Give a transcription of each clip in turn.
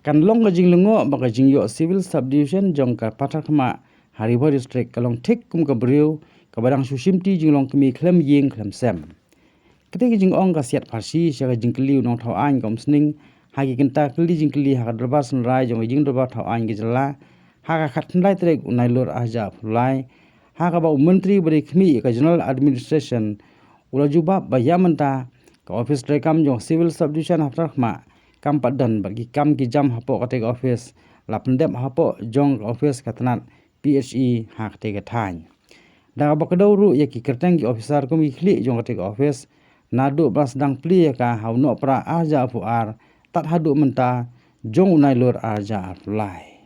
Kan long ka jing lungo baka jing yo civil subdivision jong ka Patharkhmah Haribor district kalong thik kum ka briu ka barang sushimti jing long kemi klem ying klem sem. Ketika jing ong ka siat farsi sya ka jing keliu nong thau an kom sning hagi kenta keli jing keli ha ka derbar senrai jong jing derbar thau an ge jela ha ka khat ndai trek unai lur ahja fulai ha ka ba menteri beri kemi ka general administration ula jubab ba yamanta ka office rekam jong civil subdivision Patharkhmah kam padan bagi kam ki jam hapo kate office lapendem hapo jong office katnat PHE hak te gathany da bakdo ru ya ki kerteng ki officer ko mi khli jong kate office nadu bas dang pli ka hauno pra aja fuar tat hadu menta jong unai lur aja lai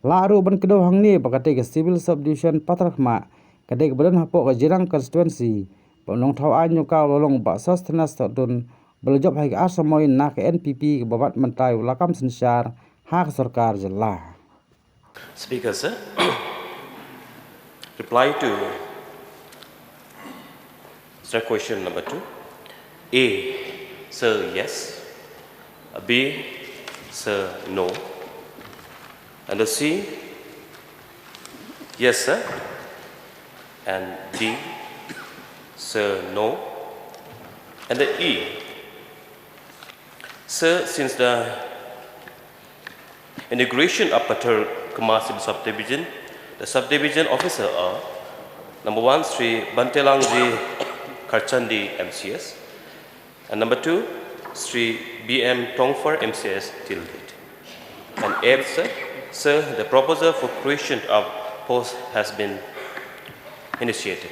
laru ban kedo hangni bakate ke civil subdivision Patharkhmah kate badan hapo ka jirang constituency long thau anyo ka lolong ba sustenance tun Belajab hai asamoy nak NPP babat mentai ulakam sensar hak Sorkar jela. Speaker, sir. Reply to sir question number 2. A, sir, yes. B, sir, no. And the C, yes, sir. And D, sir, no. And the E, sir, since the integration of Patharkhmah subdivision, the subdivision officer are number 1, Sri Bantelangji Karchandi MCS, and number 2, Sri BM Tongfar MCS till date. And F, sir, the proposal for creation of post has been initiated.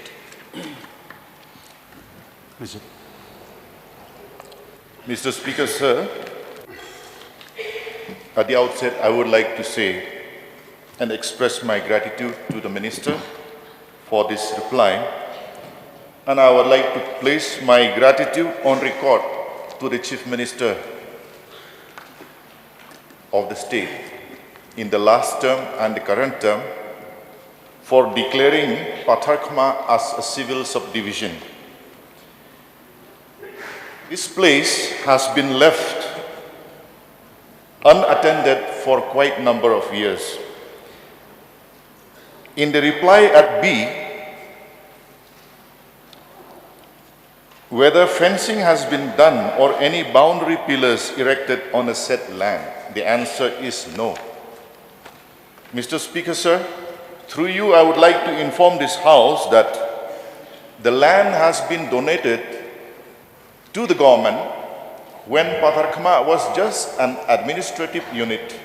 Mr. Speaker, sir, at the outset, I would like to say and express my gratitude to the Minister for this reply. And I would like to place my gratitude on record to the Chief Minister of the state in the last term and the current term for declaring Patharkhmah as a civil subdivision. This place has been left unattended for quite a number of years. In the reply at B, whether fencing has been done or any boundary pillars erected on a said land, the answer is no. Mr. Speaker, sir, through you I would like to inform this House that the land has been donated to the government when Patharkhmah was just an administrative unit.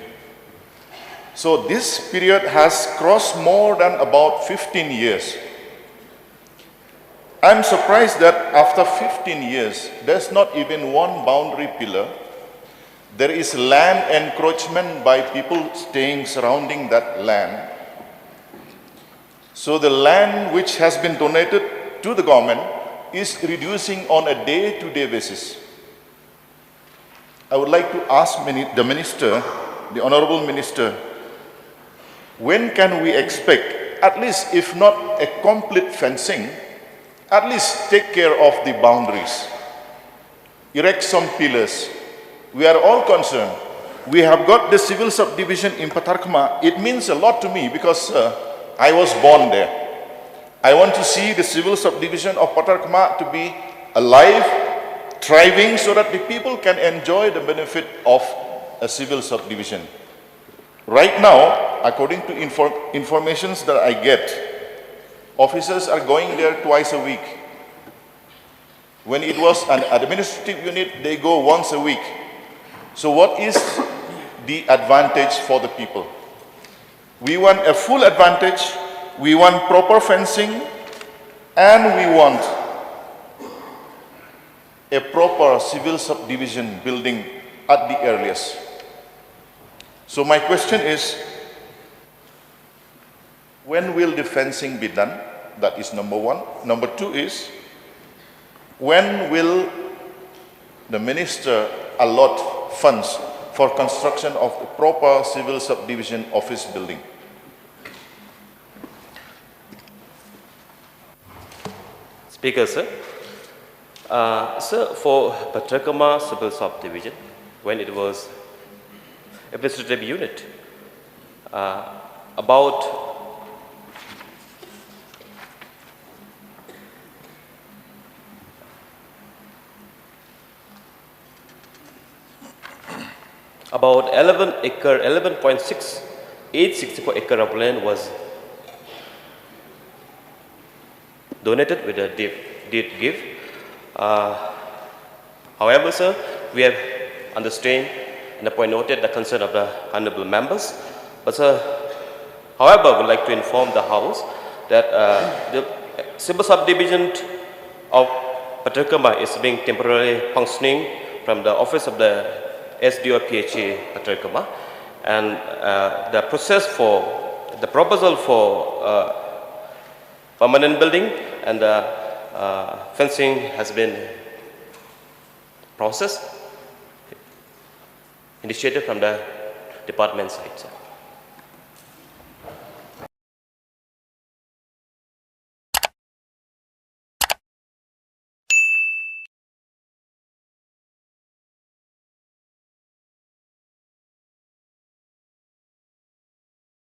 So this period has crossed more than about 15 years. I'm surprised that after 15 years, there's not even one boundary pillar. There is land encroachment by people staying surrounding that land. So the land which has been donated to the government is reducing on a day-to-day basis. I would like to ask the Minister, the Honorable Minister, when can we expect, at least if not a complete fencing, at least take care of the boundaries, erect some pillars. We are all concerned. We have got the civil subdivision in Patharkhmah. It means a lot to me because I was born there. I want to see the civil subdivision of Patharkhmah to be alive, thriving, so that the people can enjoy the benefit of a civil subdivision. Right now, according to informations that I get, officers are going there twice a week. When it was an administrative unit, they go once a week. So what is the advantage for the people? We want a full advantage. We want proper fencing, and we want a proper civil subdivision building at the earliest. So my question is, when will the fencing be done? That is number 1. Number 2 is, when will the Minister allot funds for construction of the proper civil subdivision office building? Speaker, sir. Sir, for Patharkhmah civil subdivision, when it was administrative unit. About about 11.6864 acre of land was donated with a deed gift. However, sir, we have understand and the point noted the concern of the honorable members. But, sir, however, I would like to inform the House that the civil subdivision of Patharkhmah is being temporarily functioning from the office of the SDO PHA Patharkhmah, and the process for the proposal for permanent building and fencing has been processed, initiated from the department side, sir.